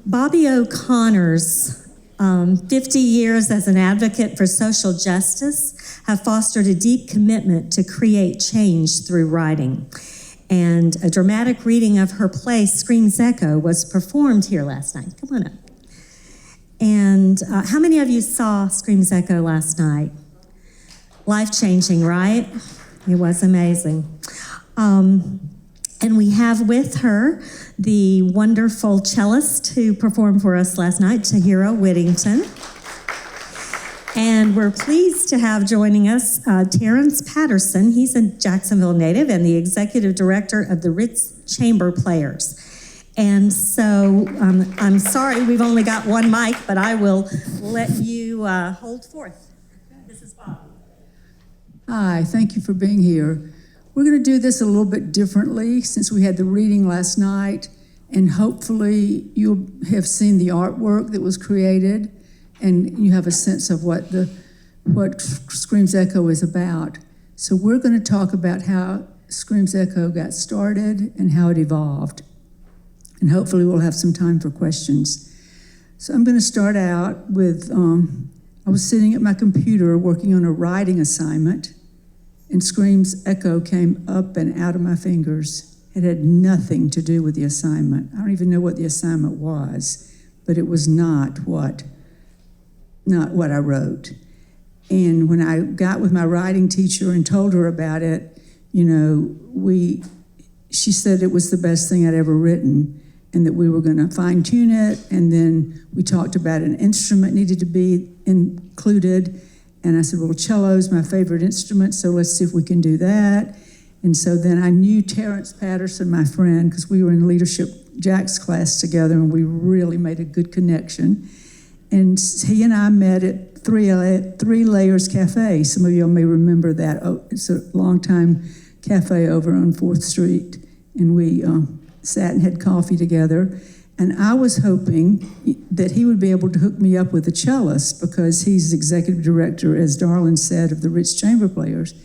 Bobbie O'Connor's 50 years as an advocate for social justice have fostered a deep commitment to create change through writing. And a dramatic reading of her play, Scream's Echo, was performed here last night. Come on up. And how many of you saw Scream's Echo last night? Life-changing, right? It was amazing. And we have with her the wonderful cellist who performed for us last night, Tahira Whittington. And we're pleased to have joining us Terrence Patterson. He's a Jacksonville native and the executive director of the Ritz Chamber Players. And so I'm sorry we've only got one mic, but I will let you hold forth. This is Bob. Hi, thank you for being here. We're going to do this a little bit differently since we had the reading last night, and hopefully you'll have seen the artwork that was created and you have a sense of what Scream's Echo is about. So we're going to talk about how Scream's Echo got started and how it evolved. And hopefully we'll have some time for questions. So I'm going to start out with, I was sitting at my computer working on a writing assignment, and Scream's Echo came up and out of my fingers. It had nothing to do with the assignment. I don't even know what the assignment was, but it was not what I wrote. And when I got with my writing teacher and told her about it, she said it was the best thing I'd ever written, and that we were going to fine tune it. And then we talked about an instrument needed to be included. And I said, well, cello's my favorite instrument, so let's see if we can do that. And so then I knew Terrence Patterson, my friend, because we were in leadership Jax class together, and we really made a good connection. And he and I met at Three Layers Cafe. Some of y'all may remember that. It's a long-time cafe over on 4th Street. And we sat and had coffee together. And I was hoping that he would be able to hook me up with a cellist, because he's executive director, as Darlin said, of the Ritz Chamber Players.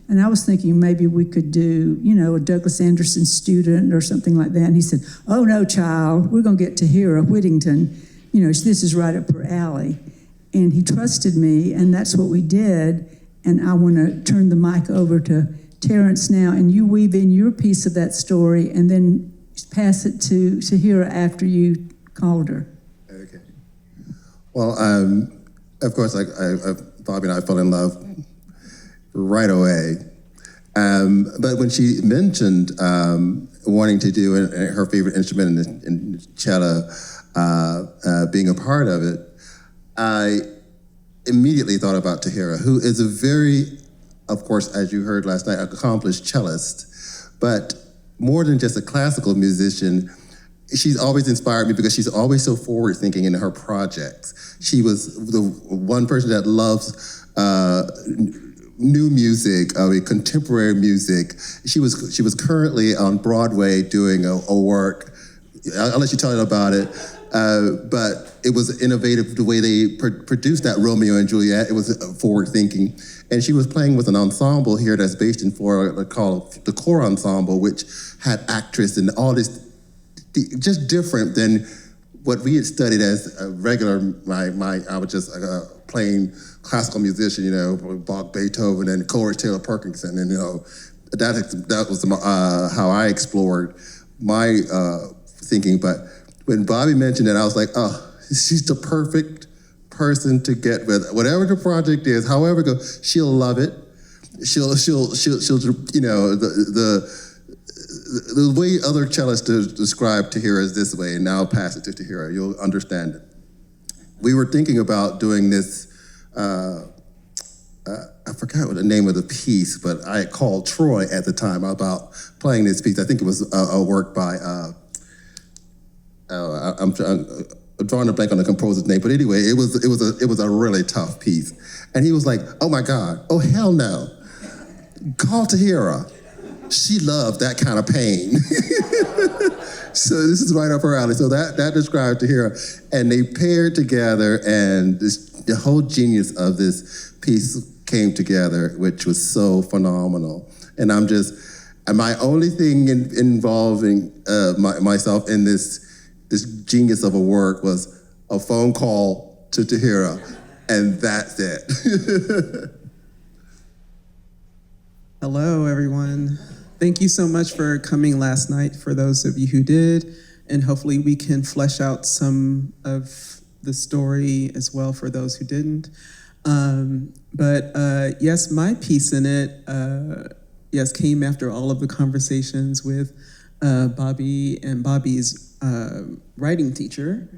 And I was thinking maybe we could do, a Douglas Anderson student or something like that. And he said, oh no, child, we're gonna get Tahira Whittington. This is right up her alley. And he trusted me, and that's what we did. And I wanna turn the mic over to Terrence now, and you weave in your piece of that story, and then pass it to Tahira after you called her. Okay. Well, of course, Bobbie and I fell in love right away. But when she mentioned wanting to do her favorite instrument in cello, being a part of it, I immediately thought about Tahira, who is a very, of course, as you heard last night, accomplished cellist, but more than just a classical musician. She's always inspired me because she's always so forward-thinking in her projects. She was the one person that loves new music, contemporary music. She was currently on Broadway doing a work. I'll let you tell you about it. But it was innovative the way they produced that Romeo and Juliet. It was forward-thinking. And she was playing with an ensemble here that's based in Florida called the Core Ensemble, which had actress and all this, just different than what we had studied as a regular, I was just a plain classical musician, Bach, Beethoven, and Coleridge Taylor Perkinson. And, that was how I explored my thinking. But when Bobbie mentioned it, I was like, oh, she's the perfect person to get with. Whatever the project is, however it goes, she'll love it. She'll the way other cellists describe Tahira is this way, and now I'll pass it to Tahira. You'll understand it. We were thinking about doing this, I forgot what the name of the piece, but I had called Troy at the time about playing this piece. I think it was a work by, I'm drawing a blank on the composer's name, but anyway, it was a really tough piece. And he was like, oh my God, oh hell no. Call Tahira. She loved that kind of pain. So this is right up her alley. So that described Tahira. And they paired together, and the whole genius of this piece came together, which was so phenomenal. And my only thing involving myself in this this genius of a work was a phone call to Tahira, and that's it. Hello, everyone. Thank you so much for coming last night, for those of you who did, and hopefully we can flesh out some of the story as well for those who didn't. Yes, my piece in it, yes, came after all of the conversations with Bobbie and Bobbie's writing teacher,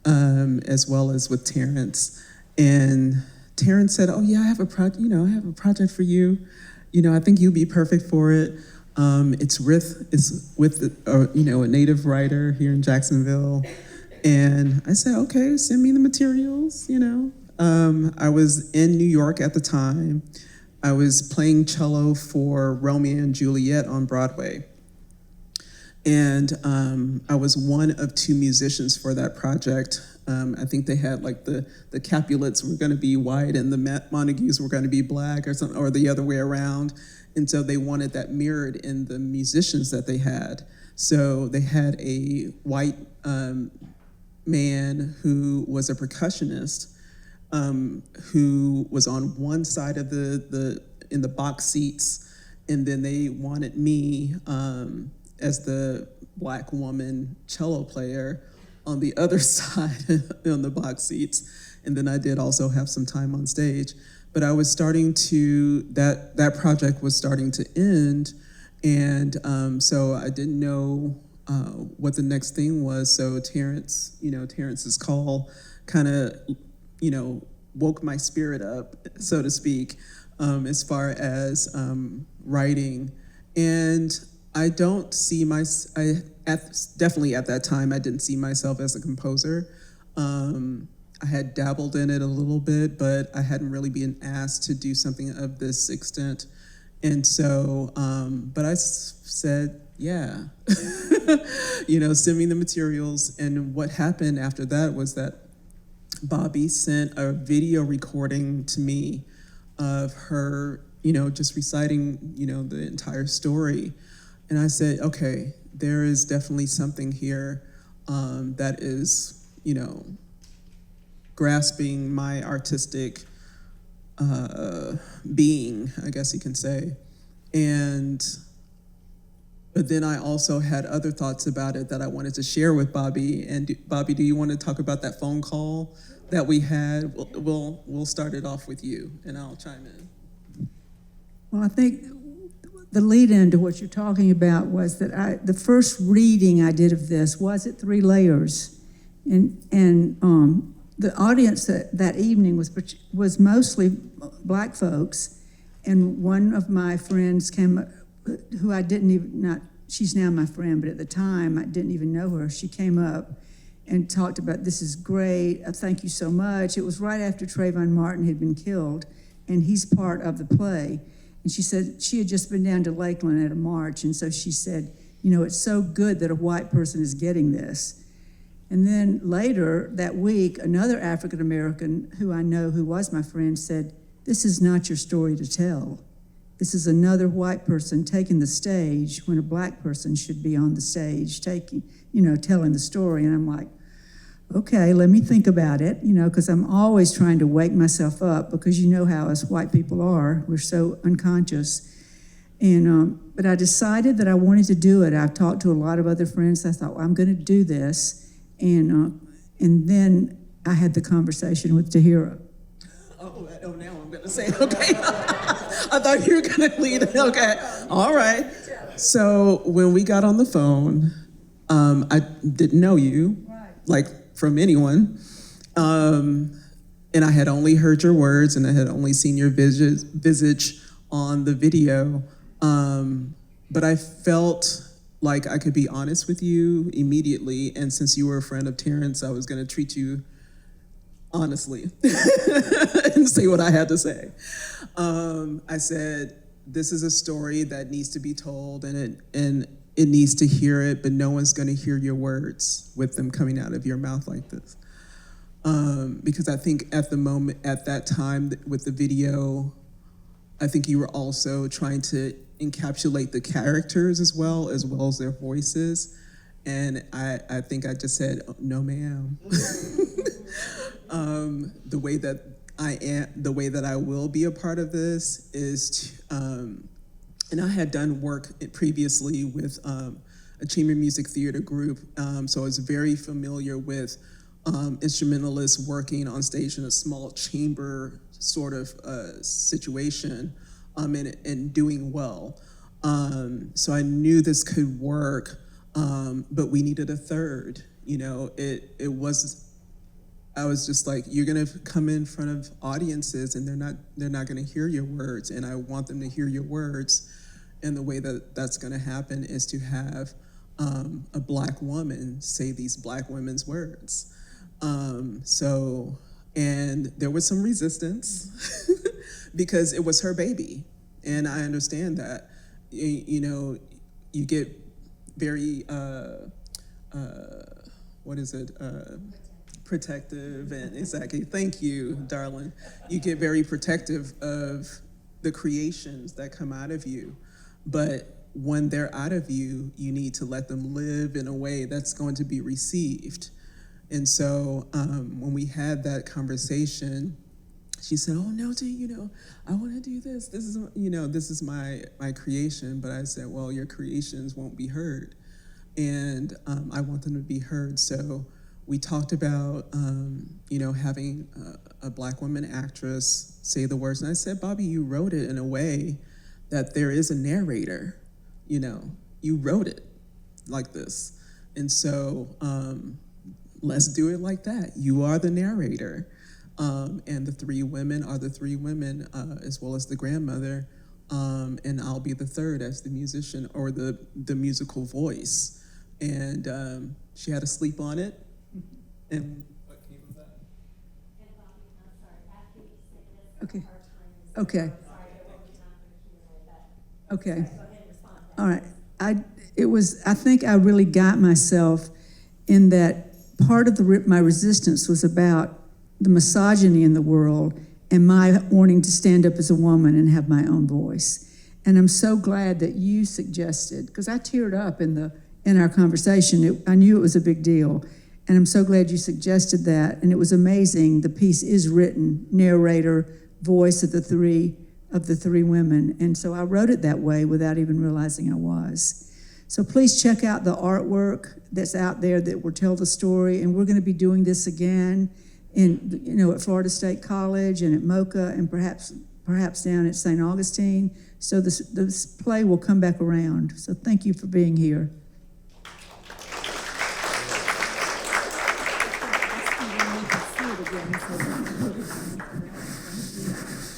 as well as with Terrence. And Terrence said, "Oh yeah, I have a project for you. I think you'd be perfect for it. It's with a native writer here in Jacksonville." And I said, "Okay, send me the materials." I was in New York at the time. I was playing cello for Romeo and Juliet on Broadway. And I was one of two musicians for that project. I think they had like the Capulets were going to be white and the Montagues were going to be black or something, or the other way around. And so they wanted that mirrored in the musicians that they had. So they had a white man who was a percussionist, who was on one side of in the box seats, and then they wanted me as the Black woman cello player on the other side on the box seats. And then I did also have some time on stage. But I was starting to, that project was starting to end, and so I didn't know what the next thing was. So Terrence's call kind of, woke my spirit up, so to speak, as far as writing. And I don't see definitely at that time, I didn't see myself as a composer. I had dabbled in it a little bit, but I hadn't really been asked to do something of this extent. And so, but I said, yeah, send me the materials. And what happened after that was that Bobbie sent a video recording to me of her, just reciting, the entire story. And I said, okay, there is definitely something here that is, grasping my artistic being, I guess you can say. But then I also had other thoughts about it that I wanted to share with Bobbie. And Bobbie, do you want to talk about that phone call that we had? We'll start it off with you, and I'll chime in. Well, I think the lead-in to what you're talking about was that the first reading I did of this was at 3 Layers, and the audience that evening was mostly Black folks, and one of my friends came, who I didn't even she's now my friend, but at the time I didn't even know her. She came up and talked about, "This is great. Thank you so much." It was right after Trayvon Martin had been killed, and he's part of the play. And she said she had just been down to Lakeland at a march, and so she said, it's so good that a white person is getting this. And then later that week, another African American who I know, who was my friend, said, "This is not your story to tell. This is another white person taking the stage when a Black person should be on the stage telling the story." And I'm like, okay, let me think about it, because I'm always trying to wake myself up, because you know how us white people are. We're so unconscious. And but I decided that I wanted to do it. I've talked to a lot of other friends. I thought, well, I'm going to do this. And then I had the conversation with Tahira. Oh, now I'm going to say, okay. I thought you were going to lead. Okay, all right. So when we got on the phone, I didn't know you, like from anyone. And I had only heard your words, and I had only seen your visage on the video. But I felt like I could be honest with you immediately, and since you were a friend of Terrence, I was going to treat you honestly and say what I had to say. I said, this is a story that needs to be told, and it needs to hear it, but no one's going to hear your words with them coming out of your mouth like this. Because I think at that time with the video, I think you were also trying to encapsulate the characters as well as their voices. And I think I just said, "Oh, no, ma'am." The way that I will be a part of this is, and I had done work previously with a chamber music theater group, so I was very familiar with instrumentalists working on stage in a small chamber sort of situation, and doing well. So I knew this could work, but we needed a third. You know, I was just like, you're gonna come in front of audiences and they're not gonna hear your words, and I want them to hear your words. And the way that that's gonna happen is to have a Black woman say these Black women's words. And there was some resistance because it was her baby. And I understand that, you know, you get very, protective, and exactly, thank you, darling. You get very protective of the creations that come out of you. But when they're out of you, you need to let them live in a way that's going to be received. And so when we had that conversation, she said, "Oh no, you know, I want to do this. This is my creation." But I said, "Well, your creations won't be heard, and I want them to be heard." So we talked about, having a Black woman actress say the words. And I said, "Bobbie, you wrote it in a way that there is a narrator. You know, you wrote it like this. And so let's do it like that. You are the narrator. And the three women are the three women, as well as the grandmother. And I'll be the third as the musician or the musical voice." And she had to sleep on it. And what came of that? Okay. Okay. Okay. All right. I think I really got myself in that part of my resistance was about the misogyny in the world and my wanting to stand up as a woman and have my own voice. And I'm so glad that you suggested, because I teared up in our conversation. I knew it was a big deal. And I'm so glad you suggested that. And it was amazing. The piece is written, narrator, voice of the three women. And so I wrote it that way without even realizing I was. So please check out the artwork that's out there that will tell the story. And we're going to be doing this again at Florida State College and at MOCA and perhaps down at St. Augustine. So this play will come back around. So thank you for being here.